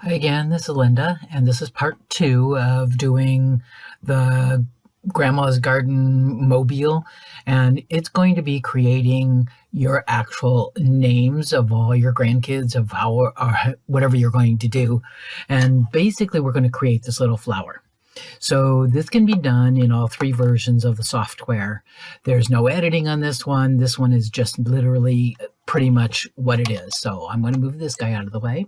Hi again, this is Linda, and this is part 2 of doing the Grandma's Garden mobile, and it's going to be creating your actual names of all your grandkids of how or whatever you're going to do. And basically we're going to create this little flower. So this can be done in all 3 versions of the software. There's no editing on this one. This one is just literally pretty much what it is. So I'm going to move this guy out of the way.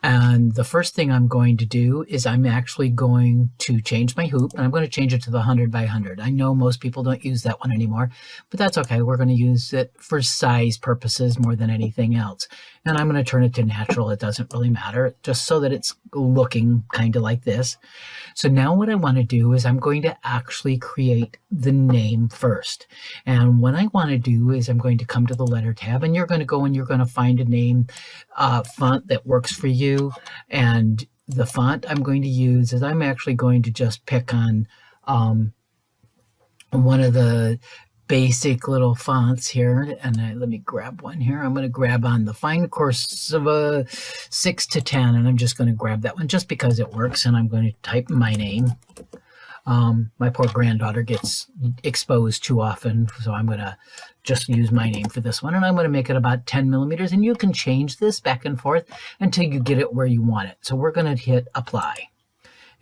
And the first thing I'm going to do is I'm actually going to change my hoop, and I'm going to change it to the 100 by 100. I know most people don't use that one anymore, but that's okay. We're going to use it for size purposes more than anything else. And I'm going to turn it to natural. It doesn't really matter, just so that it's looking kind of like this. So now what I want to do is I'm going to actually create the name first. And what I want to do is I'm going to come to the letter tab, and you're going to go and you're going to find a name font that works for you. And the font I'm going to use is I'm actually going to just pick on one of the basic little fonts here, and let me grab one here. I'm going to grab on the Fine Course of 6 to 10, and I'm just going to grab that one just because it works, and I'm going to type my name. My poor granddaughter gets exposed too often, so I'm going to just use my name for this one, and I'm going to make it about 10 millimeters, and you can change this back and forth until you get it where you want it. So we're going to hit apply.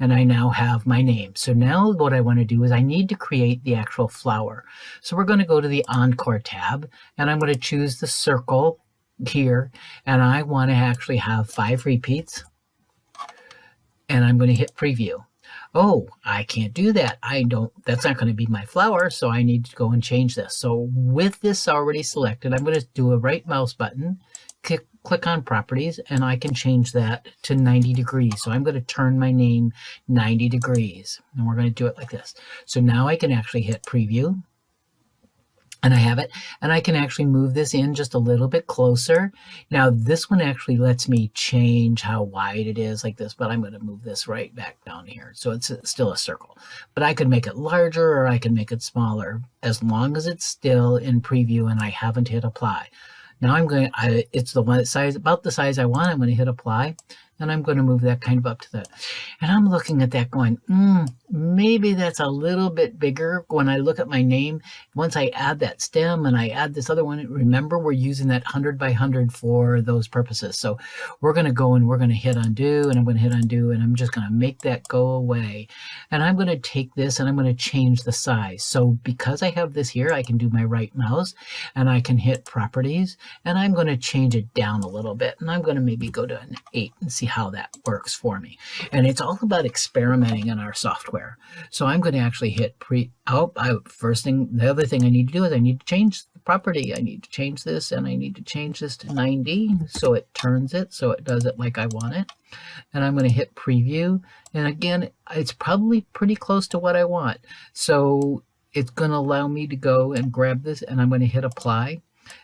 And I now have my name. So now what I want to do is I need to create the actual flower. So we're going to go to the Encore tab, and I'm going to choose the circle here, and I want to actually have 5 repeats, and I'm going to hit preview. Oh, I can't do that. That's not going to be my flower, so I need to go and change this. So with this already selected, I'm going to do a right mouse button, click on properties, and I can change that to 90 degrees. So I'm going to turn my name 90 degrees, and we're going to do it like this. So now I can actually hit preview, and I have it, and I can actually move this in just a little bit closer. Now this one actually lets me change how wide it is like this, but I'm going to move this right back down here. So it's still a circle, but I could make it larger or I can make it smaller as long as it's still in preview and I haven't hit apply. Now it's the one size, about the size I want. I'm going to hit apply, and I'm going to move that kind of up to that. And I'm looking at that going, maybe that's a little bit bigger. When I look at my name, once I add that stem and I add this other one, remember we're using that 100 by 100 for those purposes. So we're going to go and we're going to hit undo, and I'm going to hit undo, and I'm just going to make that go away. And I'm going to take this and I'm going to change the size. So because I have this here, I can do my right mouse and I can hit properties, and I'm going to change it down a little bit, and I'm going to maybe go to an 8 and see how that works for me. And it's all about experimenting in our software. So I'm going to actually hit the other thing I need to do is I need to change the property. I need to change this, and I need to change this to 90 so it turns it, so it does it like I want it. And I'm going to hit preview, and again, it's probably pretty close to what I want. So it's going to allow me to go and grab this, and I'm going to hit apply.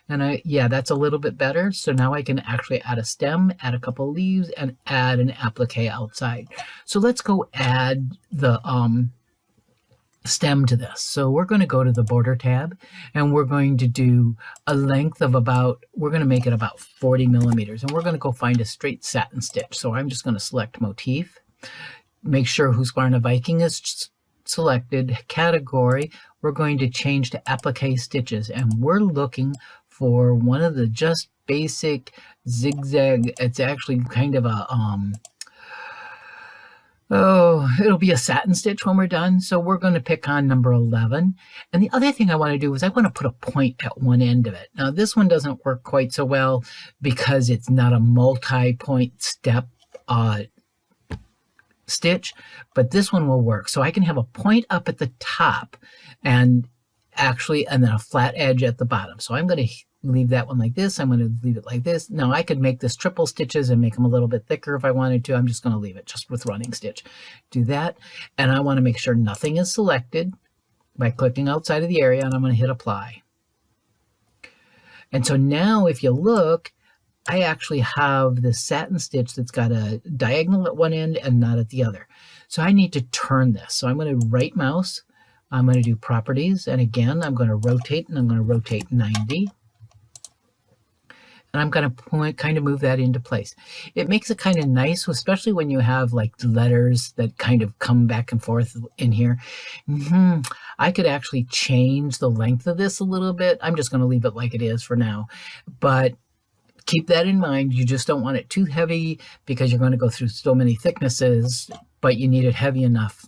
And yeah, that's a little bit better. So now I can actually add a stem, add a couple leaves, and add an applique outside. So let's go add the stem to this. So we're going to go to the border tab, and we're going to do a length of we're going to make it about 40 millimeters, and we're going to go find a straight satin stitch. So I'm just going to select motif, make sure Husqvarna Viking is selected, category, we're going to change to applique stitches, and we're looking for one of the just basic zigzag. It's actually kind of a it'll be a satin stitch when we're done. So we're going to pick on number 11. And the other thing I want to do is I want to put a point at one end of it. Now this one doesn't work quite so well because it's not a multi-point step stitch, but this one will work. So I can have a point up at the top and then a flat edge at the bottom. So I'm going to leave that one like this. I'm going to leave it like this. Now I could make this triple stitches and make them a little bit thicker if I wanted to. I'm just going to leave it just with running stitch. Do that. And I want to make sure nothing is selected by clicking outside of the area, and I'm going to hit apply. And so now if you look, I actually have the satin stitch that's got a diagonal at one end and not at the other. So I need to turn this. So I'm going to right mouse, I'm going to do properties, and again I'm going to rotate, and I'm going to rotate 90. and I'm going to kind of move that into place. It makes it kind of nice, especially when you have like letters that kind of come back and forth in here. I could actually change the length of this a little bit. I'm just going to leave it like it is for now, but keep that in mind. You just don't want it too heavy because you're going to go through so many thicknesses, but you need it heavy enough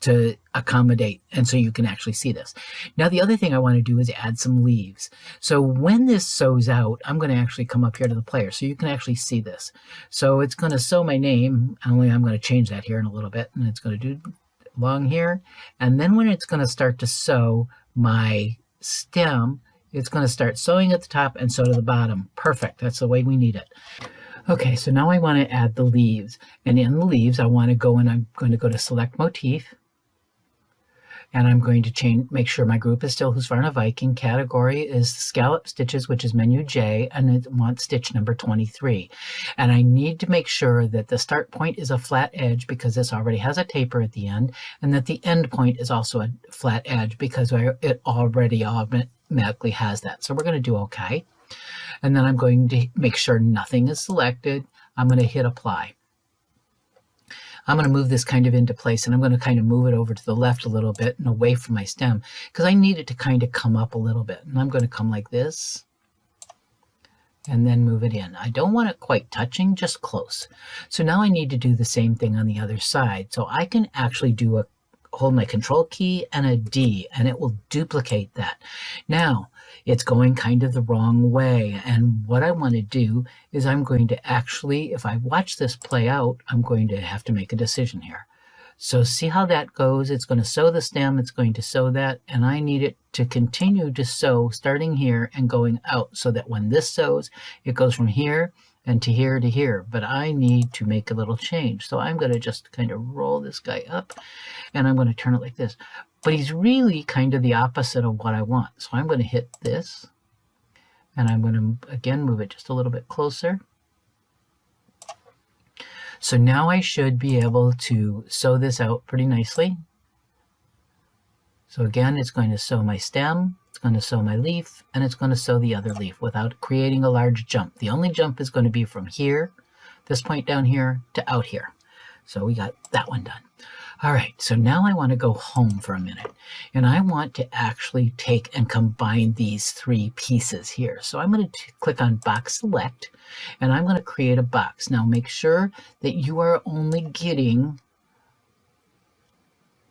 to accommodate, and so you can actually see this. Now the other thing I want to do is add some leaves. So when this sews out, I'm going to actually come up here to the player so you can actually see this. So it's going to sew my name, only I'm going to change that here in a little bit, and it's going to do along here. And then when it's going to start to sew my stem, it's going to start sewing at the top and sew to the bottom. Perfect. That's the way we need it. Okay, so now I want to add the leaves. And in the leaves, I want to go and I'm going to go to Select Motif. And I'm going to make sure my group is still Husqvarna Viking. Category is Scallop Stitches, which is menu J, and it wants stitch number 23. And I need to make sure that the start point is a flat edge because this already has a taper at the end, and that the end point is also a flat edge because it already automatically has that. So we're going to do okay. And then I'm going to make sure nothing is selected. I'm going to hit apply. I'm going to move this kind of into place, and I'm going to kind of move it over to the left a little bit and away from my stem because I need it to kind of come up a little bit. And I'm going to come like this and then move it in. I don't want it quite touching, just close. So now I need to do the same thing on the other side. So I can actually hold my control key and a D, and it will duplicate that. Now, it's going kind of the wrong way. And what I want to do is I'm going to actually, if I watch this play out, I'm going to have to make a decision here. So see how that goes. It's going to sew the stem. It's going to sew that. And I need it to continue to sew starting here and going out so that when this sews, it goes from here and to here to here. But I need to make a little change. So I'm going to just kind of roll this guy up and I'm going to turn it like this. But he's really kind of the opposite of what I want. So I'm going to hit this and I'm going to again move it just a little bit closer. So now I should be able to sew this out pretty nicely. So again, it's going to sew my stem, it's going to sew my leaf, and it's going to sew the other leaf without creating a large jump. The only jump is going to be from here, this point down here, to out here. So we got that one done. All right, so now I want to go home for a minute, and I want to actually take and combine these three pieces here. So I'm going to click on Box Select, and I'm going to create a box. Now make sure that you are only getting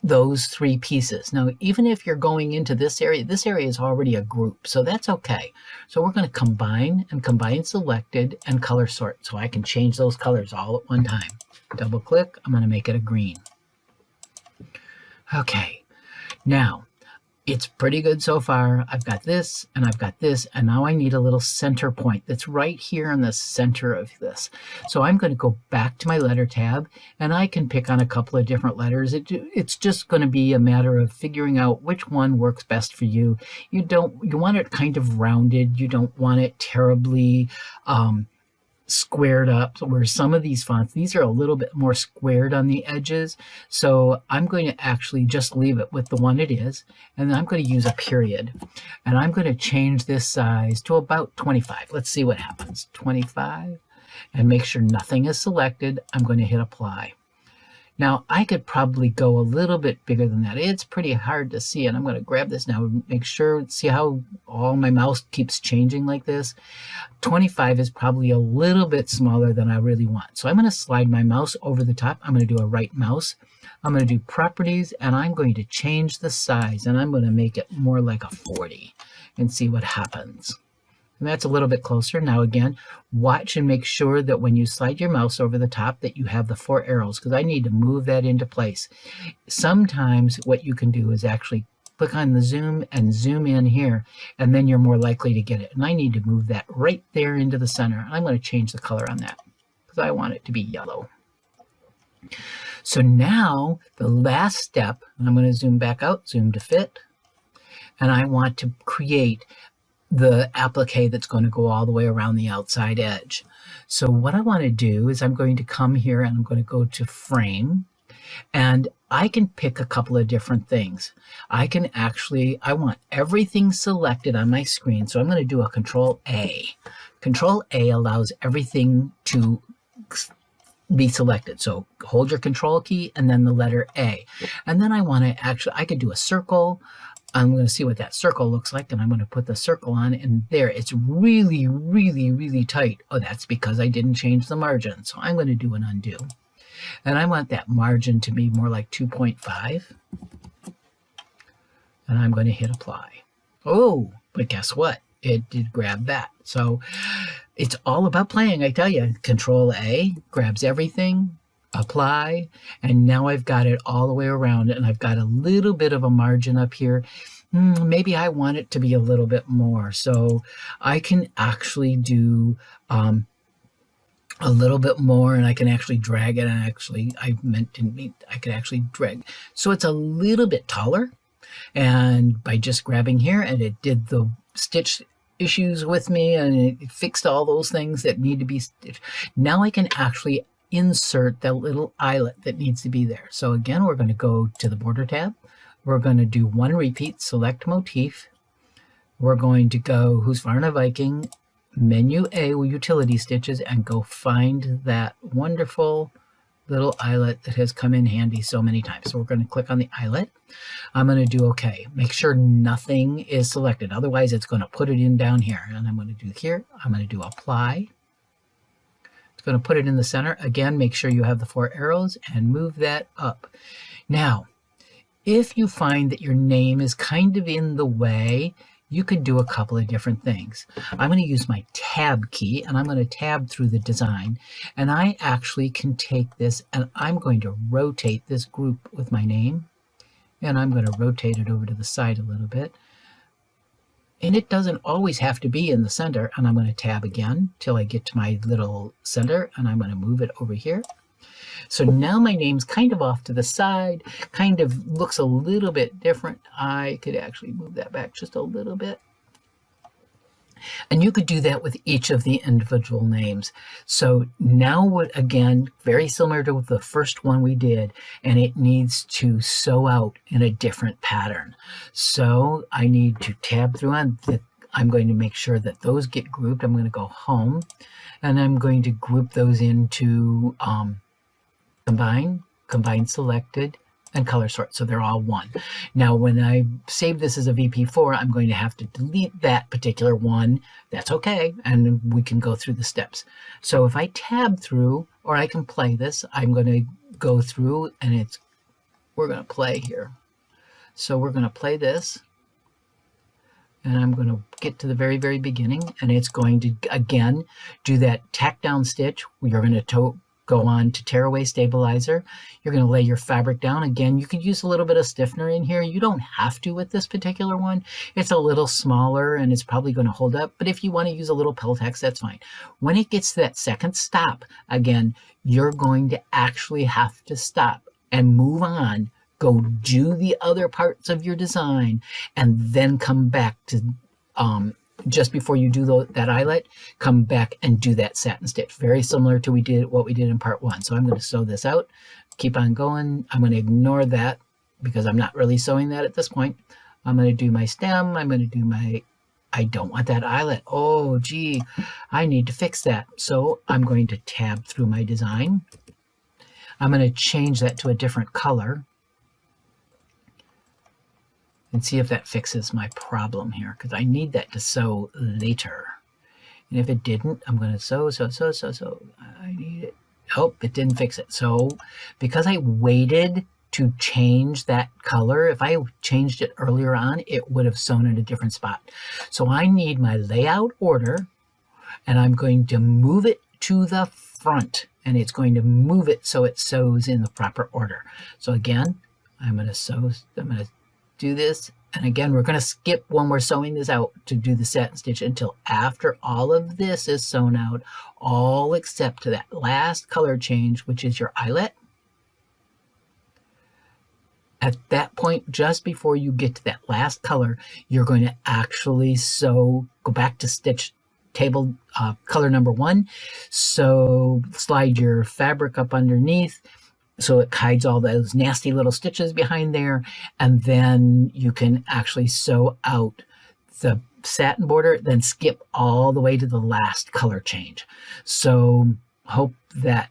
those three pieces. Now, even if you're going into this area is already a group, so that's okay. So we're going to combine and combine selected and color sort, so I can change those colors all at one time. Double click, I'm going to make it a green. Okay, now it's pretty good so far. I've got this and I've got this, and now I need a little center point that's right here in the center of this. So I'm going to go back to my letter tab, and I can pick on a couple of different letters. It's just going to be a matter of figuring out which one works best for you. You want it kind of rounded. You don't want it terribly squared up, where some of these fonts, these are a little bit more squared on the edges. So I'm going to actually just leave it with the one it is, and then I'm going to use a period, and I'm going to change this size to about 25. Let's see what happens. 25, and make sure nothing is selected. I'm going to hit apply. Now I could probably go a little bit bigger than that. It's pretty hard to see, and I'm going to grab this now and make sure, see how all my mouse keeps changing like this? 25 is probably a little bit smaller than I really want. So I'm going to slide my mouse over the top. I'm going to do a right mouse. I'm going to do properties, and I'm going to change the size, and I'm going to make it more like a 40 and see what happens. And that's a little bit closer. Now again, watch and make sure that when you slide your mouse over the top that you have the 4 arrows, because I need to move that into place. Sometimes what you can do is actually click on the zoom and zoom in here, and then you're more likely to get it. And I need to move that right there into the center. I'm going to change the color on that because I want it to be yellow. So now the last step, I'm going to zoom back out, zoom to fit, and I want to create the applique that's going to go all the way around the outside edge. So what I want to do is I'm going to come here and I'm going to go to frame, and I can pick a couple of different things. I want everything selected on my screen, so I'm going to do a Control A. Control A allows everything to be selected. So hold your control key and then the letter A. And then I want to actually, I could do a circle. I'm going to see what that circle looks like, and I'm going to put the circle on, and there, it's really, really, really tight. Oh, that's because I didn't change the margin. So I'm going to do an undo. And I want that margin to be more like 2.5. And I'm going to hit apply. Oh, but guess what? It did grab that. So it's all about playing, I tell you. Control A grabs everything, apply, and now I've got it all the way around, and I've got a little bit of a margin up here. Maybe I want it to be a little bit more. So I can actually do a little bit more, and I can actually drag it. And actually, I could actually drag. So it's a little bit taller. And by just grabbing here, and it did the stitch issues with me, and it fixed all those things that need to be stitched. Now I can actually insert that little eyelet that needs to be there. So again, we're going to go to the border tab. We're going to do one repeat, select motif. We're going to go Husqvarna Viking, menu A, utility stitches, and go find that wonderful little eyelet that has come in handy so many times. So we're going to click on the eyelet. I'm going to do OK. Make sure nothing is selected. Otherwise, it's going to put it in down here. And I'm going to do here. I'm going to do apply. It's going to put it in the center. Again, make sure you have the 4 arrows and move that up. Now, if you find that your name is kind of in the way, you could do a couple of different things. I'm going to use my tab key, and I'm going to tab through the design. And I actually can take this, and I'm going to rotate this group with my name. And I'm going to rotate it over to the side a little bit. And it doesn't always have to be in the center. And I'm going to tab again till I get to my little center, and I'm going to move it over here. So now my name's kind of off to the side, kind of looks a little bit different. I could actually move that back just a little bit. And you could do that with each of the individual names. So now, again, very similar to the first one we did, and it needs to sew out in a different pattern. So I need to tab through on the, I'm going to make sure that those get grouped. I'm going to go home, and I'm going to group those into combine selected, and color sort. So they're all one. Now, when I save this as a VP4, I'm going to have to delete that particular one. That's okay. And we can go through the steps. So if I tab through, or I can play this, I'm going to go through, and we're going to play here. So we're going to play this, and I'm going to get to the very, very beginning, and it's going to, again, do that tack down stitch. You're going to go on to tearaway stabilizer. You're going to lay your fabric down. Again, you could use a little bit of stiffener in here. You don't have to with this particular one. It's a little smaller, and it's probably going to hold up. But if you want to use a little Peltex, that's fine. When it gets to that second stop, again, you're going to actually have to stop and move on. Go do the other parts of your design, and then come back to just before you do that eyelet, come back and do that satin stitch. Very similar to what we did in part 1. So I'm going to sew this out, keep on going. I'm going to ignore that because I'm not really sewing that at this point. I'm going to do my stem. I'm going to do I don't want that eyelet. Oh, gee, I need to fix that. So I'm going to tab through my design. I'm going to change that to a different color and see if that fixes my problem here, because I need that to sew later. And if it didn't, I'm going to sew. I need it. Oh, it didn't fix it. So because I waited to change that color, if I changed it earlier on, it would have sewn in a different spot. So I need my layout order, and I'm going to move it to the front, and it's going to move it so it sews in the proper order. So again, I'm going to do this, and again, we're going to skip when we're sewing this out to do the satin stitch until after all of this is sewn out, all except to that last color change, which is your eyelet. At that point, just before you get to that last color, you're going to actually go back to stitch table color number 1. So slide your fabric up underneath, so it hides all those nasty little stitches behind there, and then you can actually sew out the satin border, then skip all the way to the last color change. So hope that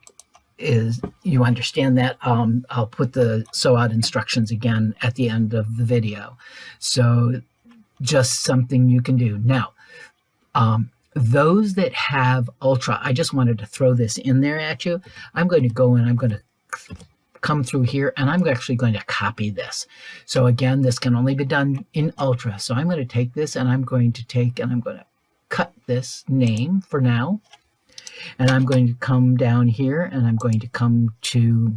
you understand that. I'll put the sew out instructions again at the end of the video. So just something you can do. Now, those that have Ultra, I just wanted to throw this in there at you. I'm going to go and I'm going to come through here, and I'm actually going to copy this. So again, this can only be done in Ultra. So I'm going to take this, and I'm going to cut this name for now. And I'm going to come down here, and I'm going to come to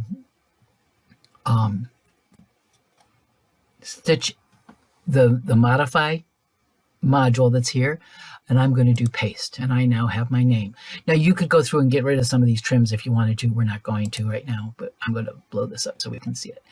stitch the modify module that's here, and I'm going to do paste, and I now have my name. Now you could go through and get rid of some of these trims if you wanted to. We're not going to right now, but I'm going to blow this up so we can see it.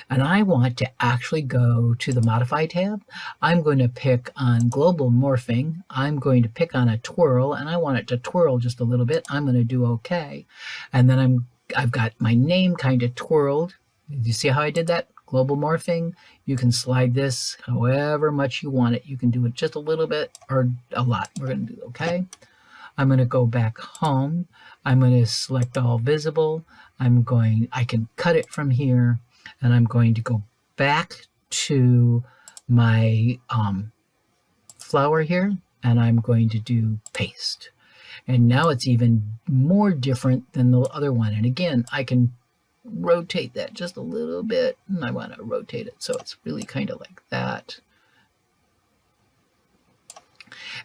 And I want to actually go to the modify tab. I'm going to pick on global morphing. I'm going to pick on a twirl, and I want it to twirl just a little bit. I'm going to do OK, and then I've got my name kind of twirled. Did you see how I did that? Global morphing. You can slide this however much you want it. You can do it just a little bit or a lot. We're going to do OK. I'm going to go back home. I'm going to select all visible. I can cut it from here, and I'm going to go back to my flower here, and I'm going to do paste. And now it's even more different than the other one. And again, I can rotate that just a little bit, and I want to rotate it so it's really kind of like that.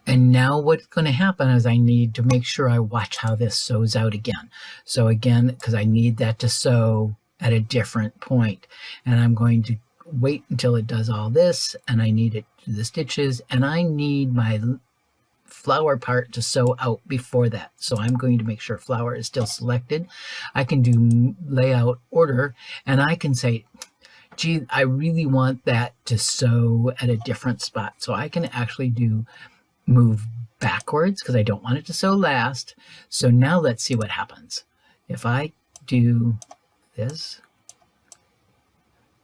And now what's going to happen is I need to make sure I watch how this sews out again. So again, because I need that to sew at a different point, and I'm going to wait until it does all this, and I need it to the stitches, and I need my flower part to sew out before that. So I'm going to make sure flower is still selected. I can do layout order, and I can say, gee, I really want that to sew at a different spot. So I can actually do move backwards because I don't want it to sew last. So now let's see what happens. If I do this,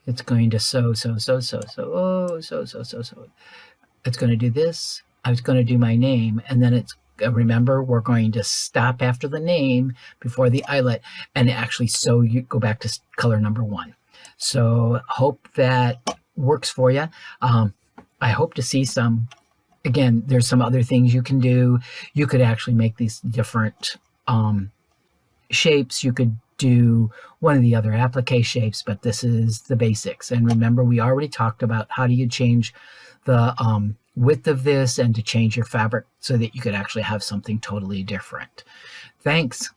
it's going to sew. It's going to do this. I was going to do my name, and then it's, remember, we're going to stop after the name before the eyelet and actually sew. You go back to color number 1. So hope that works for you. I hope to see some. Again, there's some other things you can do. You could actually make these different shapes. You could do one of the other applique shapes, but this is the basics. And remember, we already talked about how do you change the width of this and to change your fabric so that you could actually have something totally different. Thanks.